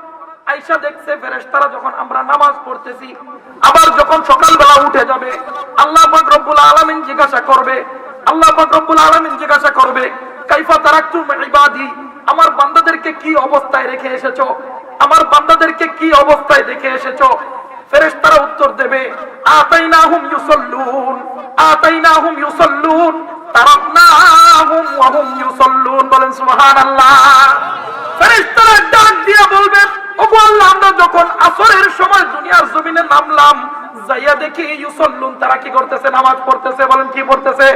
আয়েশা দেখছে ফেরেশতারা যখন আমরা নামাজ পড়তেছি, আবার যখন সকালবেলা উঠে যাবে, আল্লাহ পাক রব্বুল আলামিন জিজ্ঞাসা করবে, আল্লাহ পাক রব্বুল আলামিন জিজ্ঞাসা করবে, কাইফা তারাকতুম ইবাদি, আমার বান্দাদেরকে কি অবস্থায় রেখে এসেছো, আমার বান্দাদেরকে কি অবস্থায় রেখে এসেছো। ফেরেশতারা উত্তর দেবে, আতাইনাহুম ইউসাল্লুন, আতাইনাহুম ইউসাল্লুন, তারাকনাহুম ওয়া হুম ইউসাল্লুন। বলেন সুবহানাল্লাহ। ফেরেশতারা ডাক দিয়ে বলবে, ওগো আল্লাহ, আমরা যখন আসরের সময় দুনিয়ার জমিনে নামলাম, যাইয়া দেখি ইউসাল্লুন, তারা কি করতেছে, নামাজ পড়তেছে। বলেন কি পড়তেছে?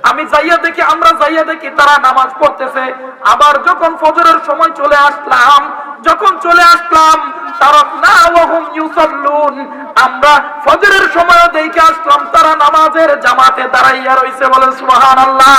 আমি যাইয়া দেখি, আমরা যাইয়া দেখি তারা নামাজ পড়তেছে। আবার যখন ফজরের সময় চলে আসলাম, যখন চলে আসলাম, তারাকনা ওয়া হুম ইউসাল্লুন, আমরা ফজরের সময় দেখে আসলাম তারা নামাজের জামাতে দাঁড়াইয়া রইছে। বলেন সুবহানাল্লাহ।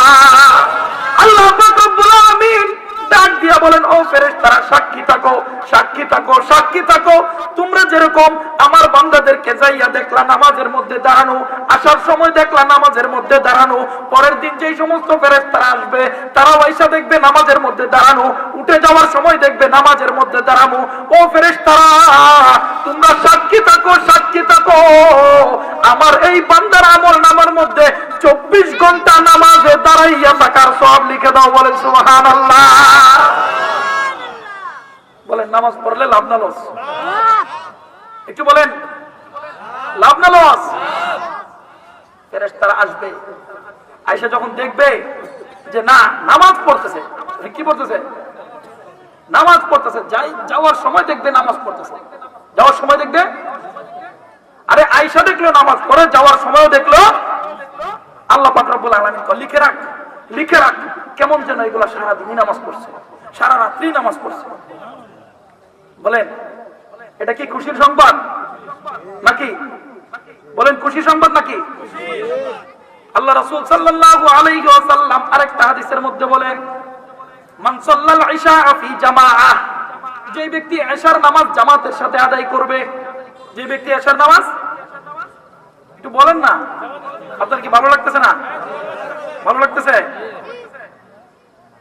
আল্লাহ পাক রব্বুল আলামিন ডাক দিয়া বলেন, ও ফেরেশতারা, সাক্ষী থাকো, সাক্ষী থাকো, সাক্ষী থাকো। তোমরা যেরকম আমার বান্দাদেরকে যাইয়া দেখলা নামাজের মধ্যে দাঁড়ানো, আসার সময় দেখলা নামাজের মধ্যে দাঁড়ানো, পরের দিন যেই সমস্ত ফেরেশতারা আসবে তারাও আইসা দেখবে নামাজের মধ্যে দাঁড়ানো, উঠে যাওয়ার সময় দেখবে নামাজের মধ্যে দাঁড়ানো। ও ফেরেশতারা, তোমরা সাক্ষী থাকো, সাক্ষী থাকো। আমার এই বান্দার আমলনামার মধ্যে 24 ঘন্টা নামাজে দাঁড়াইয়া থাকার সওয়াব লিখে দাও। বলেন সুবহানাল্লাহ। বলেন, নামাজ পড়লে লাভ না লস? একটু বলেন, লাভ না লস? ফেরেশতারা আসবে, আয়েশা যখন দেখবে যে না নামাজ পড়তেছে, কি পড়তেছে, নামাজ পড়তেছে, যাওয়ার সময় দেখবে নামাজ পড়তেছে, যাওয়ার সময় দেখবে। আরে আয়েশা দেখলো নামাজ পড়ে, যাওয়ার সময়ও দেখলো। আল্লাহ পাক রব্বুল আলামিন লিখে রাখ, লিখে রাখ, কেমন যেন এগুলা সারাদিনই নামাজ পড়ছে, সারা রাত্রি নামাজ পড়ছে। বলেন, এটা কি খুশির সংবাদ নাকি? বলেন, খুশি সংবাদ নাকি? আল্লাহ রাসূল সাল্লাল্লাহু আলাইহি ওয়াসাল্লাম আরেকটা হাদিসের মধ্যে বলেন, মান সাল্লাল ইশা ফি জামাআহ, যে ব্যক্তি ইশার নামাজ জামাতের সাথে আদায় করবে, যে ব্যক্তি ইশার নামাজ, একটু বলেন না, আপনার কি ভালো লাগতেছে না? ভালো লাগতেছে?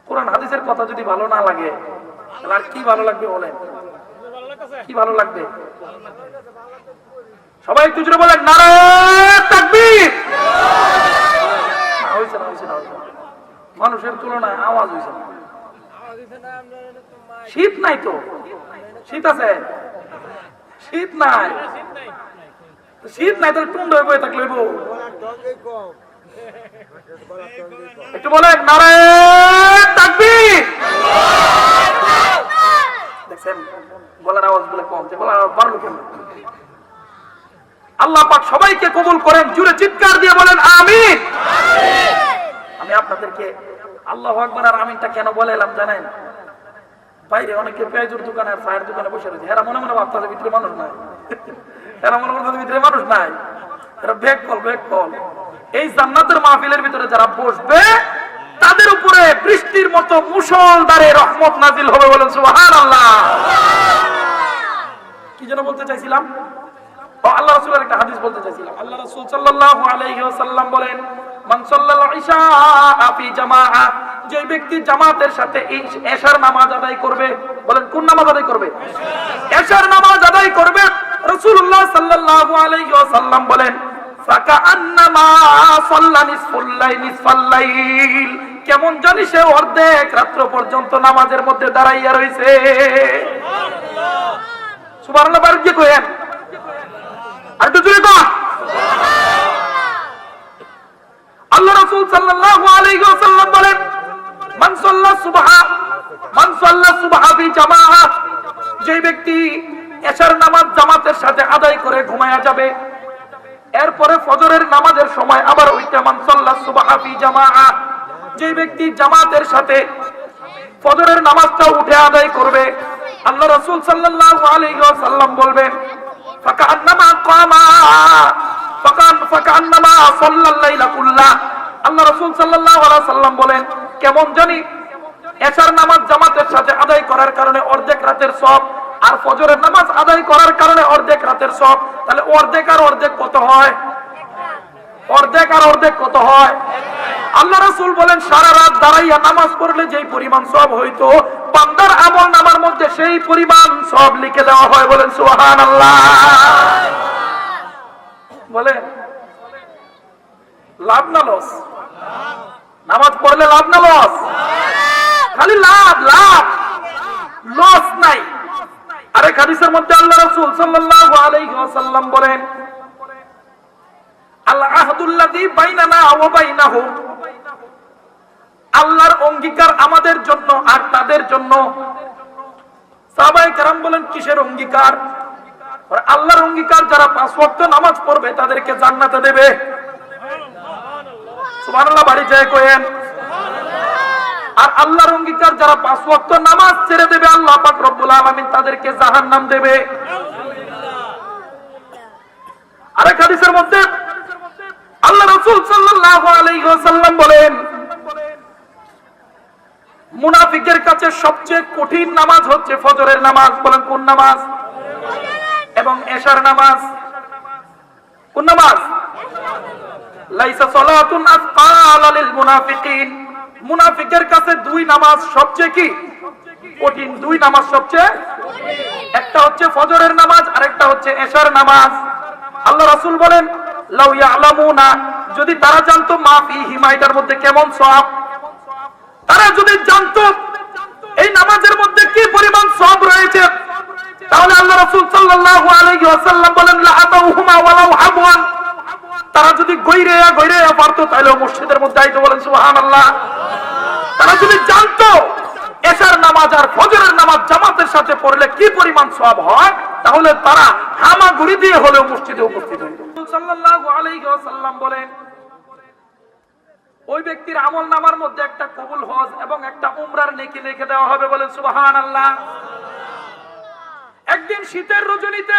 কোরআন হাদিসের কথা যদি ভালো না লাগে তাহলে আর কি ভালো লাগবে? বলেন, কি ভালো লাগবে? সবাই একটু জোরে বলেন, নারায়ে তাকবীর। হইছে না, হইছে না, মানুষের তুলনায় আওয়াজ হইছে না। শীত নাই তো? শীত আছে? শীত নাই, শীত নাই তাহলে টুন্ড হয়ে বয়ে থাকলে একটু বলেন, নারায়ে তাকবীর। দেখছেন গলার আওয়াজ গুলো কম, গলার আওয়াজ বাড়লো কেন? আল্লাহ পাক সবাইকে কবুল করেন। জুড়ে চিৎকার দিয়ে বলেন আমিন। আমি আপনাদেরকে আল্লাহু আকবার আর আমিনটা কেন বলেলাম জানেন? বাইরে অনেকে পেঁয়াজের দোকানে আর চায়ের দোকানে বসে রয়েছে, এরা মনে মনে ভাবতেছে ভিতরে মানুষ নাই, এরা মনে করতেছে ভিতরে মানুষ নাই, এরা ব্যাক কল, ব্যাক কল। এই জান্নাতের মাহফিলের ভিতরে যারা বসবে তাদের উপরে বৃষ্টির মতো মুষলধারে রহমত নাজিল হবে। বলেন সুবহানাল্লাহ। কি যেন বলতে চাইছিলাম? আল্লাহ রাসূলের একটা হাদিস বলতে চাইছিলাম। আল্লাহ রাসূল সাল্লাল্লাহু আলাইহি ওয়াসাল্লাম বলেন, মান সাল্লাল ইশা ফি জামাআ, যে ব্যক্তি জামাতের সাথে এশার নামাজ আদায় করবে। বলেন, কোন নামাজ আদায় করবে? এশার নামাজ আদায় করবে। রাসূলুল্লাহ সাল্লাল্লাহু আলাইহি ওয়াসাল্লাম বলেন ফাকাআন্নামা সাল্লা নিসফাল লাইল, কেমন জানি সে অর্ধেক রাত্র পর্যন্ত নামাজের মধ্যে দাঁড়াইয়া রইছে। সুবহানাল্লাহ, সুবহানাল্লাহ বার কি কইেন আর একটু জোরে কর। আল্লাহ রাসূল সাল্লাল্লাহু আলাইহি ওয়াসাল্লাম বলেন মান সাল্লা সুবহা ফি জামাআহ, যে ব্যক্তি এশার নামাজ জামাতের সাথে আদায় করে ঘুমায়া যাবে, এরপরে ফজরের নামাজের সময় আবার ওইটা মান সাল্লা সুবহা ফি জামাআহ, যে ব্যক্তি জামাতের সাথে ফজরের নামাজটা উঠে আদায় করবে, আল্লাহ রাসূল সাল্লাল্লাহু আলাইহি ওয়াসাল্লাম বলবেন ফাকান্নামা কামা ফাকান্নামা সাল্লাল লাইলা কুল্লা, আল্লাহ রাসূল সাল্লাল্লাহু আলাইহি ওয়াসাল্লাম বলেন কেমন জানি এশার নামাজ জামাতের সাথে আদায় করার কারণে অর্ধেক রাতের সওয়াব, আর ফজরের নামাজ আদায় করার কারণে অর্ধেক রাতের সওয়াব, তাহলে অর্ধেক আর অর্ধেক কত হয়? অর্ধেক আর অর্ধেক কত হয়? আল্লাহ রাসূল বলেন সারা রাত দাঁড়াইয়া নামাজ পড়লে যেই পরিমাণ সওয়াব হইতো, বান্দার আমল নামার মধ্যে সেই পরিমাণ সওয়াব লিখে দেওয়া হয়। বলেন সুবহানাল্লাহ। বলেন লাভ না লস? নামাজ পড়লে লাভ না লস? খালি লাভ, লাভ, লস নাই। আরেক হাদিসের মধ্যে আল্লাহ রাসূল সাল্লাল্লাহু আলাইহি ওয়াসাল্লাম বলেন আল আহদুল্লাযী বাইনানা ওয়া বাইনাহু, আল্লাহর অঙ্গীকার আমাদের জন্য আর তাদের জন্য। সাহাবায়ে কেরাম বলেন কিসের অঙ্গীকার? আল্লাহর অঙ্গীকার, যারা 5 ওয়াক্ত নামাজ পড়বে তাদেরকে জান্নাতে দেবে। সুবহানাল্লাহ বাড়ি যায় কইেন। আর আল্লাহর অঙ্গীকার, যারা 5 ওয়াক্ত নামাজ ছেড়ে দেবে আল্লাহ পাক রব্বুল আলামিন তাদেরকে জাহান্নাম দেবে। আরেক হাদিসের মধ্যে আল্লাহ রাসূল সাল্লাল্লাহু আলাইহি ওয়াসাল্লাম বলেন মুনাফিকের কাছে সবচেয়ে কঠিন নামাজ হচ্ছে ফজরের নামাজ। বলেন কোন নামাজ? এবং এশার নামাজ। কোন নামাজ? লাইসা সালাতুন আসকালা লিল মুনাফিকিন, মুনাফিকের কাছে 2 নামাজ সবচেয়ে কি কঠিন। 2 নামাজ সবচেয়ে, একটা হচ্ছে ফজরের নামাজ আর একটা হচ্ছে এশার নামাজ। আল্লাহ রাসূল বলেন লাউ ইয়ালামুনা, যদি তারা জানতো মা ফিহিমা, এটার মধ্যে কেমন সওয়াব, তারা যদি জানতো এই নামাজের মধ্যে কি পরিমাণ সওয়াব রয়েছে, তাহলে আল্লাহ রাসূল সাল্লাল্লাহু আলাইহি ওয়াসাল্লাম বলেন লা আতাউহুমা ওয়ালাউ হাবওয়ান, তারা যদি গইরেয়া পারতো তাহলে মসজিদের মধ্যে আইতো। বলেন সুবহানাল্লাহ। তারা যদি জানতো এশার নামাজ আর ফজরের নামাজ জামাতের সাথে পড়লে কি পরিমাণ সওয়াব হয়, তাহলে তারা হামাগুড়ি দিয়ে হলেও মসজিদে উপস্থিত হইতো। সাল্লাল্লাহু আলাইহি ওয়াসাল্লাম বলেন ওই ব্যক্তির আমল নামার মধ্যে একটা কবুল হজ এবং একটা উমরার নেকি লিখে দেওয়া হবে। বলেন সুবহানাল্লাহ। একদিন শীতের রজনীতে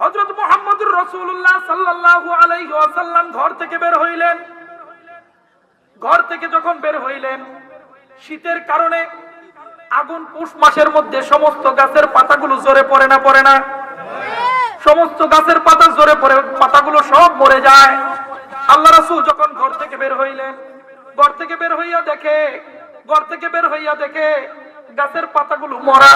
হযরত মুহাম্মদুর রাসূলুল্লাহ সাল্লাল্লাহু আলাইহি ওয়াসাল্লাম ঘর থেকে বের হইলেন। ঘর থেকে যখন বের হইলেন, শীতের কারণে আগুন পুষ মাসের মধ্যে সমস্ত গাছের পাতাগুলো ঝরে পড়ে না? পড়ে না? সমস্ত গাছের পাতা ঝরে পড়ে, পাতাগুলো সব মরে যায়। আল্লাহ রাসূল যখন ঘর থেকে বের হইলেন, ঘর থেকে বের হইয়া দেখে গাছের পাতাগুলো মরা।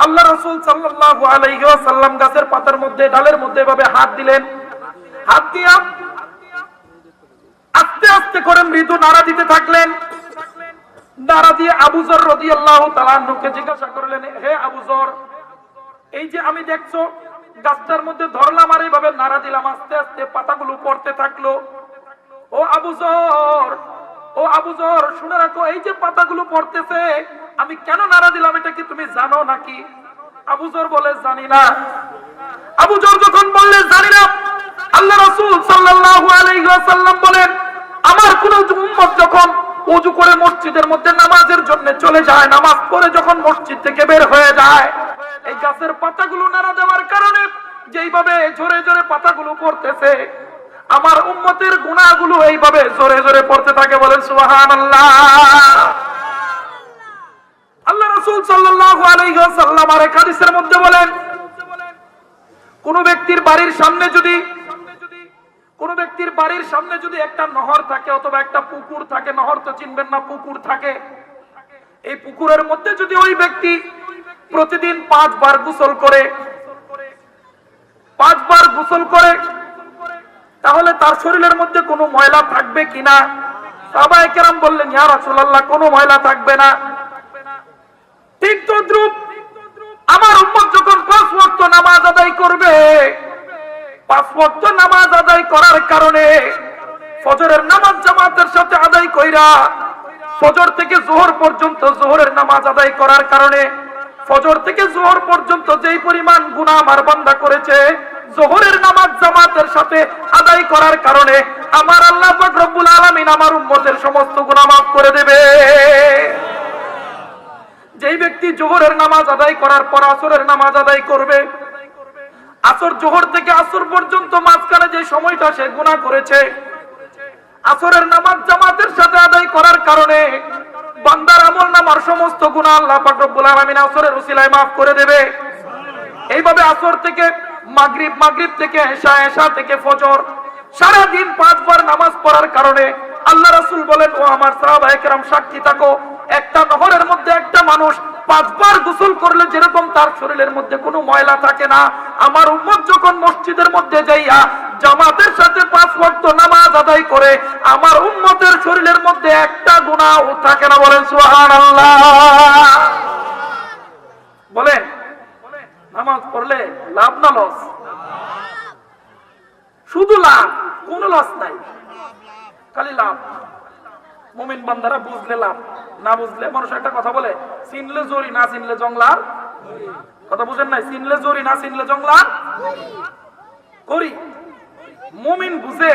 আল্লাহ রাসূল সাল্লাল্লাহু আলাইহি ওয়াসাল্লাম গাছের পাতার মধ্যে, ডালের মধ্যে এভাবে হাত দিলেন। হাত দিয়া আস্তে আস্তে করে মৃদু নাড়া দিতে থাকলেন। নাড়া দিয়ে আবু যর রাদিয়াল্লাহু তাআলা আনহুকে জিজ্ঞাসা করলেন, হে আবু যর, এই যে আমি দেখছো গাছটার মধ্যে ধরলাম আর এইভাবে নাড়া দিলাম, আস্তে আস্তে পাতাগুলো পড়তে থাকলো। ও আবু যর শুনে রাখো, এই যে পাতাগুলো পড়তেছে আমি কেন নাড়া দিলাম এটা কি তুমি জানো নাকি? আবু যর বলে জানি না। আবু যর যখন বললে জানি না, আল্লাহ রাসূল সাল্লাল্লাহু আলাইহি ওয়াসাল্লাম বলেন আমার কোন উম্মত যখন ওযু করে মসজিদের মধ্যে নামাজের জন্য চলে যায়, নামাজ পড়ে যখন মসজিদ থেকে বের হয়ে যায়, এই গাছের পাতাগুলো নাড়া দেওয়ার কারণে যেইভাবে জোরে জোরে পাতাগুলো পড়তেছে, আমার উম্মতের গুনাহগুলো এইভাবে জোরে জোরে পড়তে থাকে। বলেন সুবহানাল্লাহ। আল্লাহ রাসূল সাল্লাল্লাহু আলাইহি ওয়াসাল্লাম আরেক হাদিসের মধ্যে বলেন কোন ব্যক্তির বাড়ির সামনে যদি একটা নহর থাকে অথবা একটা পুকুর থাকে, নহর তো চিনবেন না, পুকুর থাকে, এই পুকুরের মধ্যে যদি ওই ব্যক্তি প্রতিদিন 5 বার গোসল করে, 5 বার গোসল করে, তাহলে তার শরীরের মধ্যে কোনো ময়লা থাকবে কিনা? সাহাবায়ে কেরাম বললেন, ইয়া রাসূলুল্লাহ, কোনো ময়লা থাকবে না। ঠিক তদ্রূপ আমার উম্মত যখন 5 ওয়াক্ত নামাজ আদায় করবে, 5 ওয়াক্ত নামাজ আদায় করার কারণে ফজরের নামাজ জামাতের সাথে আদায় কইরা ফজর থেকে যোহর পর্যন্ত যোহরের নামাজ আদায় করার কারণে ফজর থেকে যোহর পর্যন্ত যেই পরিমাণ গুনাহ আমার বান্দা করেছে, যোহরের নামাজ জামাতের সাথে আদায় করার কারণে আমার আল্লাহ পাক রব্বুল আলামিন আমার উম্মতের সমস্ত গুনাহ মাফ করে দেবে। যেই ব্যক্তি যোহরের নামাজ আদায় করার পর আসরের নামাজ আদায় করবে, আসর যোহর থেকে আসর পর্যন্ত মাঝখানে যে সময়টা সে গুনাহ করেছে, আসরের নামাজ জামাতের সাথে আদায় করার কারণে বান্দার আমলনামার সমস্ত গুনাহ আল্লাহ পাক রব্বুল আলামিন আসরের উসিলায় মাফ করে দেবে। এইভাবে আসর থেকে মাগরিব, মাগরিব থেকে এশা, এশা থেকে ফজর, সারা দিন 5 বার নামাজ পড়ার কারণে আল্লাহ রাসূল বলেন, ও আমার সাহাবায়ে কেরাম সাক্ষী থাকো, একটা নহরের মধ্যে একটা মানুষ 5 বার গোসল করলে যেরকম তার শরীরের মধ্যে কোনো ময়লা থাকে না, আমার উম্মত যখন মসজিদের মধ্যে যাইয়া জামাতের সাথে 5 ওয়াক্ত নামাজ আদায় করে আমার উম্মতের শরীরের মধ্যে একটা গুনাহ থাকে না। বলেন সুবহানাল্লাহ। বলেন, নামাজ পড়লে লাভ না লস? শুধু লাভ, কোনো লস নাই, খালি লাভ। মুমিন বান্দারা বুঝলে লাভ, না বুঝলে, মানুষ একটা কথা বলে, চিনলে জরি না চিনলে জংলার। কথা বুঝেন নাই? চিনলে জরি না চিনলে জংলার করি। মুমিন বুঝে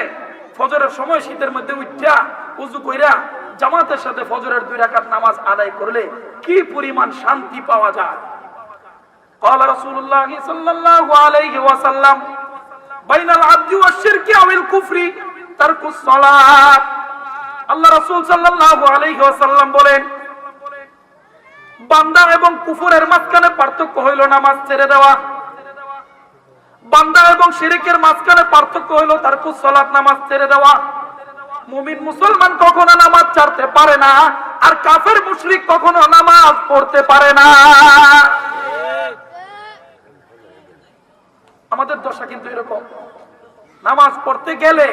ফজরের সময় শীতের মধ্যে উঠা উযু কইরা জামাতের সাথে ফজরের 2 রাকাত নামাজ আদায় করলে কি পরিমাণ শান্তি পাওয়া যায়। قال رسول الله صلى الله عليه وسلم بين العبد والشرك او الكفر ترك الصلاه। আল্লাহ রাসূল সাল্লাল্লাহু আলাইহি ওয়াসাল্লাম বলেন, বান্দা এবং কুফরের মাঝখানে পার্থক্য হইল নামাজ ছেড়ে দেওয়া। বান্দা এবং শিরকের মাঝখানে পার্থক্য হইল তারকুস সালাত, নামাজ ছেড়ে দেওয়া। মুমিন মুসলমান কখনো নামাজ ছাড়তে পারে না, আর কাফের মুশরিক কখনো নামাজ পড়তে পারে না। আমাদের দশা কিন্তু এরকম, নামাজ পড়তে গেলে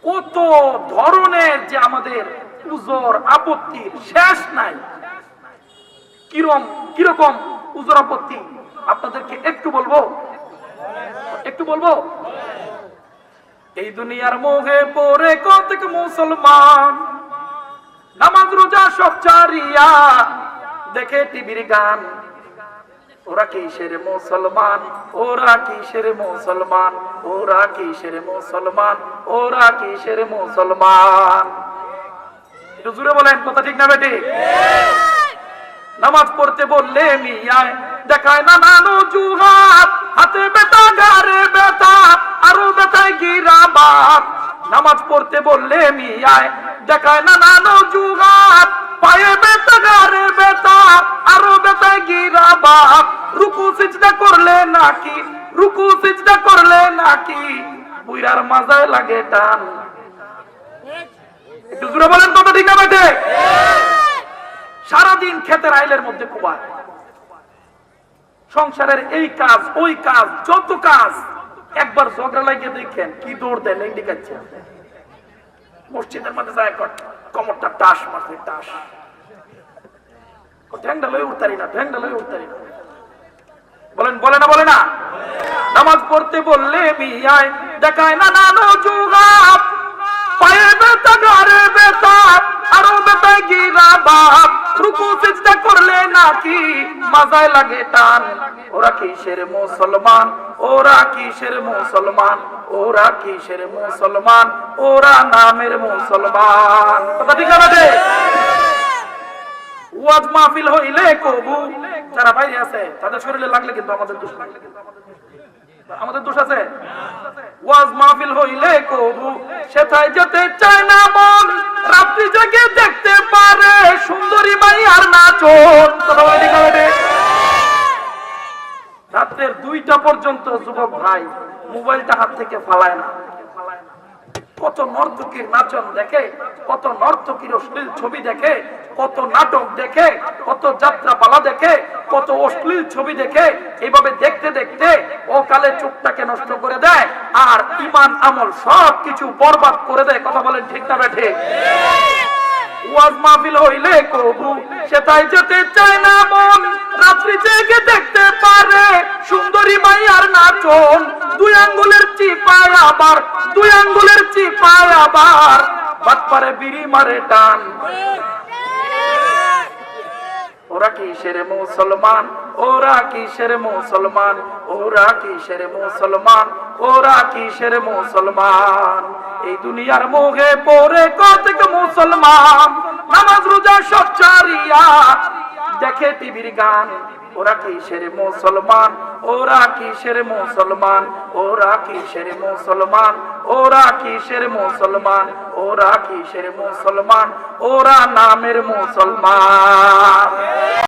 কত ধরনের যে আমাদের উজর আপত্তির শেষ নাই। কিরকম উজর আপত্তি আপনাদেরকে একটু বলবো। এই দুনিয়ার মোহে পড়ে কতক মুসলমান নামাজ রোজা সব ছাড়িয়া দেখে টিভির গান। ওরা কিসের মুসলমান, ওরা কিসের মুসলমান, ওরা কিসের মুসলমান, ওরা কিসের মুসলমান। একটু জোরে বলেন, কথা ঠিক না বেটি? নামাজ পড়তে বললে মিয়ায় দেখায় না নানো জুহাত, হাতে বেতা গারে বেতা আরো বেতায় গিরাবাত। নামাজ পড়তে বললে মিয়ায় দেখায় না নানো জুহাত, পায়ে বেতা গারে বেতা আরো বেতায় গিরাবাত। রুকু সিজদা করলে নাকি, রুকু সিজদা করলে নাকি বুইরার মাজায় লাগে টান। একটু জোরে বলেন, কথা ঠিক না বেটে? সারাদিন ক্ষেতের আইলের মধ্যে কুবায়, সংসারের এই কাজ ওই কাজ, যত কাজ, একবার ঝগড়া লাগিয়ে দেখেন কি দৌড় দেয়, লেন্ডি কাচ্ছে। মসজিদের মধ্যে যায় কমরটা টাস মারছে, টাস, ঠ্যাংটা লয়ে উঠতারি না, ঠ্যাংটা লয়ে উঠতারি না। বলেন, বলে না? বলে না? নামাজ পড়তে বললে মিয়ায় দেখায় না নানো জুহাব, পায়ে বেতা গারে বেতা আরো বেতায় গিরাবাত। রুকু সিজদা করলে নাকি মাজায় লাগে টান। ওরা কিসের মুসলমান, ওরা কিসের মুসলমান, ওরা কিসের মুসলমান, ওরা নামের মুসলমান। কথা ঠিক আছে? ওয়াজ মাহফিল হইলে কবু যারা বাইরে আছে তাদের শরীরে লাগলে কিন্তু আমাদের দোষ লাগে, আমাদের দোষ আছে। ওয়াজ মাহফিল হইলে কবু সেটাই যেতে চায় না মন, রাত্রি জেগে দেখতে পারে সুন্দরী মাই আর নাচন। রাতের 2টা পর্যন্ত যুবক ভাই মোবাইলটা হাত থেকে ফালায় না। কত নর্তকীর নাচন দেখে, কত নর্তকীর অশ্লীল ছবি দেখে, কত নাটক দেখে, কত যাত্রা পালা দেখে, কত অশ্লীল ছবি দেখে এইভাবে দেখতে দেখতে অকালে চোখটাকে নষ্ট করে দেয় আর ঈমান আমল সবকিছু বরবাদ করে দেয়। কথা বলেন ঠিক না বেঠিক? ওয়াজ মাহফিল হইলে কবু সেটাই যেতে চায় না মন, রাত্রি জেগে দেখতে পারে সুন্দরী মাইয়ার নাচন, দুই আঙ্গুলের চিপায় আবার দুই আঙ্গুলের চিপায় আবার বাদ পারে বিড়ি মারে টান। ওরা কিসের মুসলমান, ওরা কিসের মুসলমান, ওরা কিসের মুসলমান, ওরা কিসের মুসলমান। এই দুনিয়ার মোহে পড়ে কতক মুসলমান নামাজ রোজা সব ছাড়িয়া দেখে টিভির গান। ওরা কিসের মুসলমান, ওরা কিসের মুসলমান, ওরা কিসের মুসলমান, ওরা কিসের মুসলমান, ওরা কিসের মুসলমান, ওরা নামের মুসলমান।